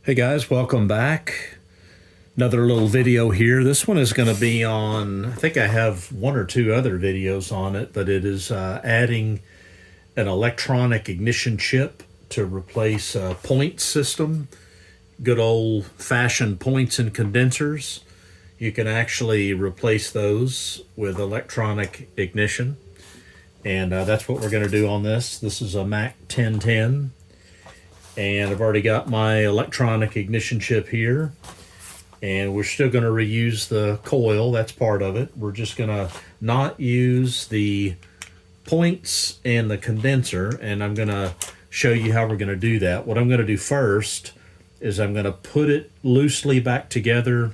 Hey guys, welcome back. Another little video here. This one is going to be on, I think I have one or two other videos on it, but it is adding an electronic ignition chip to replace a point system. Good old fashioned points and condensers. You can actually replace those with electronic ignition. And that's what we're going to do on this. This is a Mac 1010. And I've already got my electronic ignition chip here. And we're still going to reuse the coil. That's part of it. We're just going to not use the points and the condenser. And I'm going to show you how we're going to do that. What I'm going to do first is I'm going to put it loosely back together.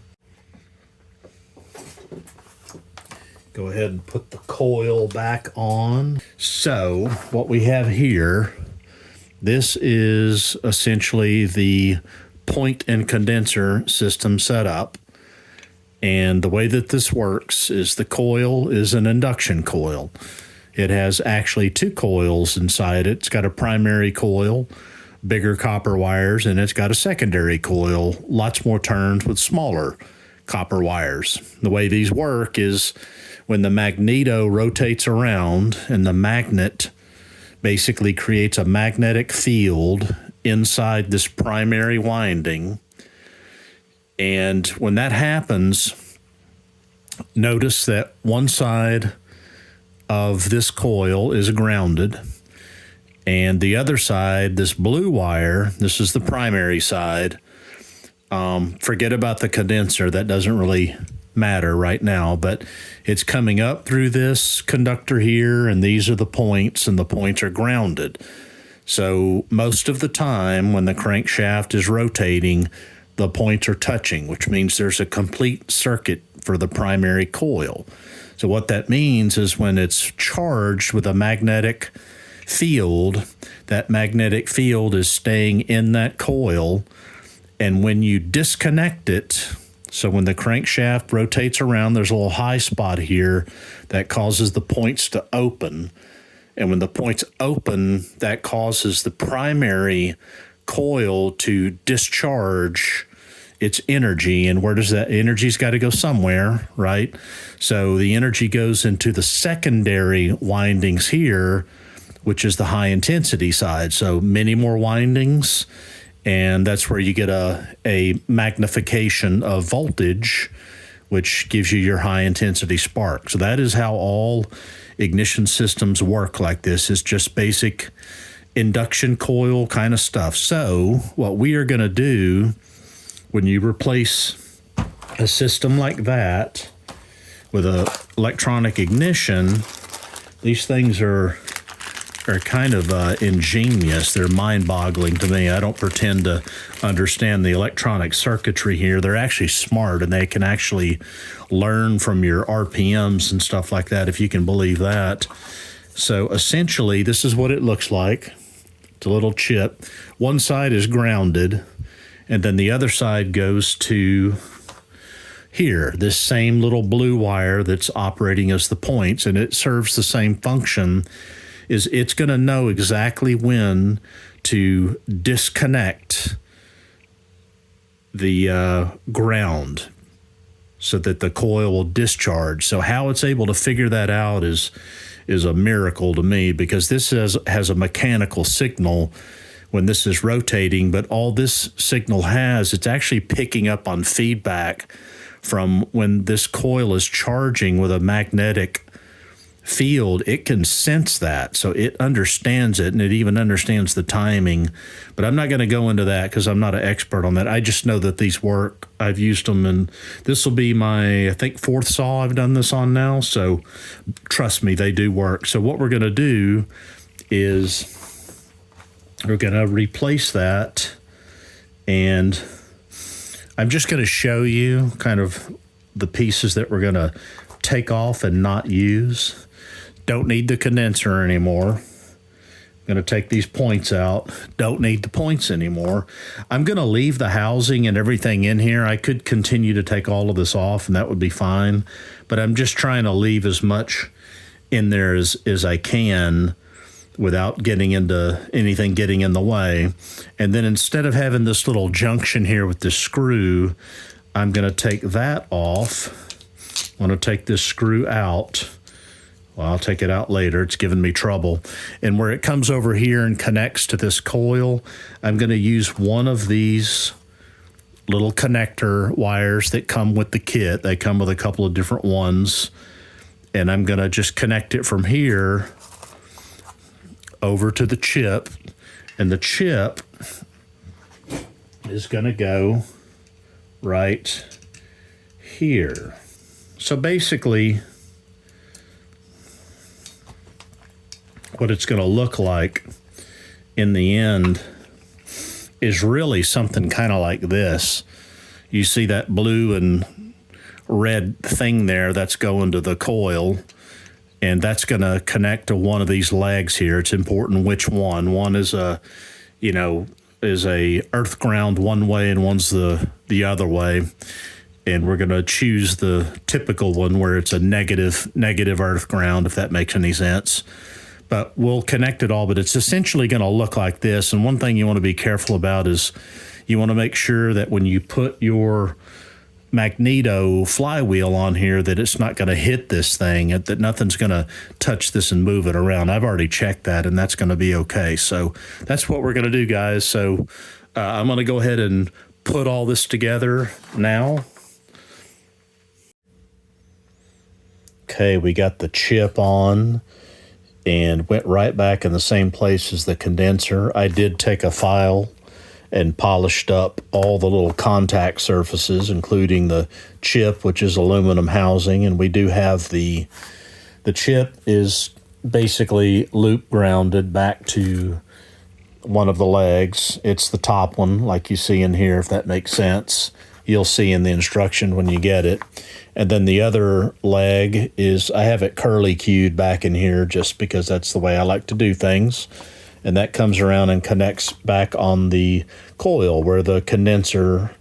Go ahead and put the coil back on. So what we have here, this is essentially the point and condenser system setup. And the way that this works is the coil is an induction coil. It has actually two coils inside it. It's got a primary coil, bigger copper wires, and it's got a secondary coil, lots more turns with smaller copper wires. The way these work is when the magneto rotates around and the magnet basically creates a magnetic field inside this primary winding. And when that happens, notice that one side of this coil is grounded, and the other side, this blue wire, this is the primary side. Forget about the condenser. That doesn't really matter right now, but it's coming up through this conductor here, and these are the points, and the points are grounded. So most of the time when the crankshaft is rotating, the points are touching, which means there's a complete circuit for the primary coil. So what that means is when it's charged with a magnetic field, that magnetic field is staying in that coil, and when you disconnect it, so when the crankshaft rotates around, there's a little high spot here that causes the points to open. And when the points open, that causes the primary coil to discharge its energy. And where does that energy's got to go somewhere, right? So the energy goes into the secondary windings here, which is the high intensity side. So many more windings. And that's where you get a magnification of voltage, which gives you your high intensity spark. So that is how all ignition systems work like this. It's just basic induction coil kind of stuff. So what we are going to do when you replace a system like that with an electronic ignition, these things are kind of ingenious. They're mind-boggling to me. I don't pretend to understand the electronic circuitry here. They're actually smart, and they can actually learn from your RPMs and stuff like that, if you can believe that. So essentially, this is what it looks like. It's a little chip. One side is grounded, and then the other side goes to here, this same little blue wire that's operating as the points, and it serves the same function. Is it's going to know exactly when to disconnect the ground so that the coil will discharge. So how it's able to figure that out is a miracle to me, because this has a mechanical signal when this is rotating, but all this signal has, it's actually picking up on feedback from when this coil is charging with a magnetic field. It can sense that, so it understands it, and it even understands the timing. But I'm not going to go into that because I'm not an expert on that. I just know that these work. I've used them, and this will be my, I think, fourth saw I've done this on now, so trust me, they do work. So what we're going to do is we're going to replace that, and I'm just going to show you kind of the pieces that we're going to take off and not use. Don't need the condenser anymore. I'm going to take these points out. Don't need the points anymore. I'm going to leave the housing and everything in here. I could continue to take all of this off, and that would be fine. But I'm just trying to leave as much in there as I can without getting into anything getting in the way. And then instead of having this little junction here with this screw, I'm going to take that off. I'm going to take this screw out. Well, I'll take it out later. It's giving me trouble. And where it comes over here and connects to this coil, I'm going to use one of these little connector wires that come with the kit. They come with a couple of different ones. And I'm going to just connect it from here over to the chip. And the chip is going to go right here. So basically, what it's going to look like in the end is really something kind of like this. You see that blue and red thing there that's going to the coil, and that's going to connect to one of these legs here. It's important which one. One is a, is a earth ground one way and one's the other way. And we're going to choose the typical one where it's a negative earth ground, if that makes any sense. But we'll connect it all, but it's essentially going to look like this. And one thing you want to be careful about is you want to make sure that when you put your magneto flywheel on here, that it's not going to hit this thing, that nothing's going to touch this and move it around. I've already checked that, and that's going to be okay. So that's what we're going to do, guys. So I'm going to go ahead and put all this together now. Okay, we got the chip on and went right back in the same place as the condenser. I did take a file and polished up all the little contact surfaces, including the chip, which is aluminum housing. And we do have the chip is basically loop grounded back to one of the legs. It's the top one, like you see in here, if that makes sense. You'll see in the instruction when you get it. And then the other leg is, I have it curly cued back in here just because that's the way I like to do things. And that comes around and connects back on the coil where the condenser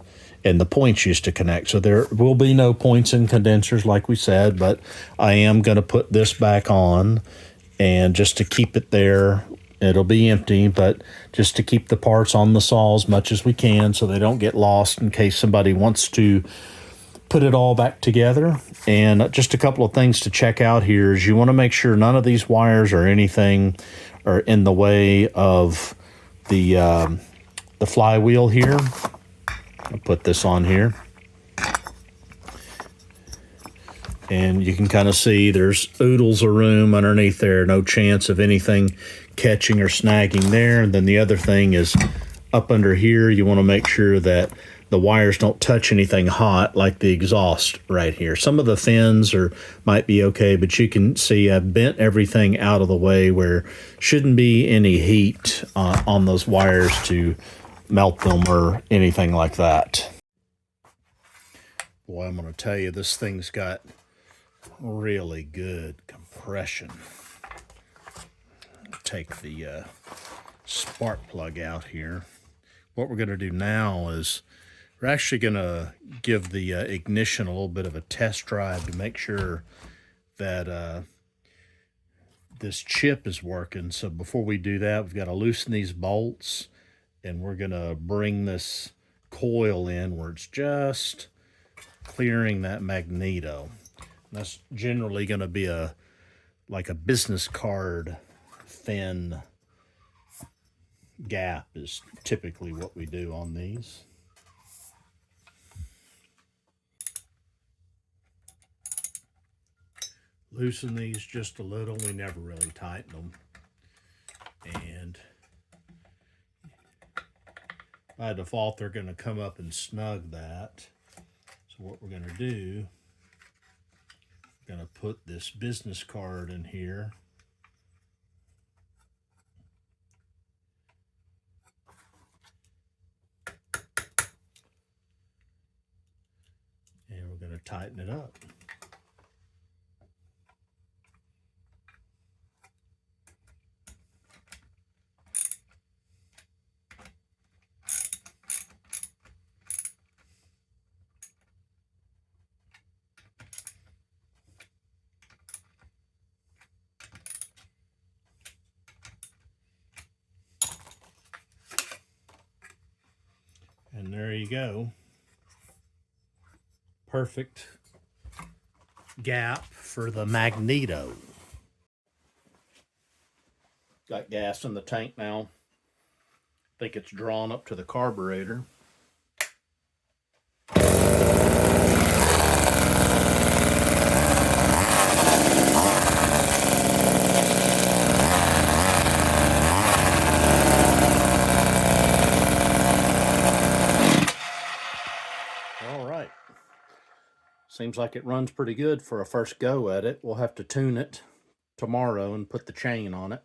and the points used to connect. So there will be no points in condensers like we said, but I am going to put this back on, and just to keep it there, it'll be empty, but just to keep the parts on the saw as much as we can so they don't get lost in case somebody wants to put it all back together. And just a couple of things to check out here is you want to make sure none of these wires or anything are in the way of the flywheel here. I'll put this on here. And you can kind of see there's oodles of room underneath there. No chance of anything catching or snagging there. And then the other thing is up under here, you want to make sure that the wires don't touch anything hot like the exhaust right here. Some of the fins might be okay, but you can see I've bent everything out of the way where shouldn't be any heat on those wires to melt them or anything like that. Boy, I'm going to tell you, this thing's got really good compression. Take the spark plug out here. What we're going to do now is we're actually going to give the ignition a little bit of a test drive to make sure that this chip is working. So before we do that, we've got to loosen these bolts, and we're going to bring this coil in where it's just clearing that magneto. And that's generally going to be like a business card thin gap is typically what we do on these. Loosen these just a little. We never really tighten them. And by default, they're going to come up and snug that. So what we're going to do, we're going to put this business card in here. And we're going to tighten it up. And there you go. Perfect gap for the magneto. Got gas in the tank now. I think it's drawn up to the carburetor. All right. Seems like it runs pretty good for a first go at it. We'll have to tune it tomorrow and put the chain on it.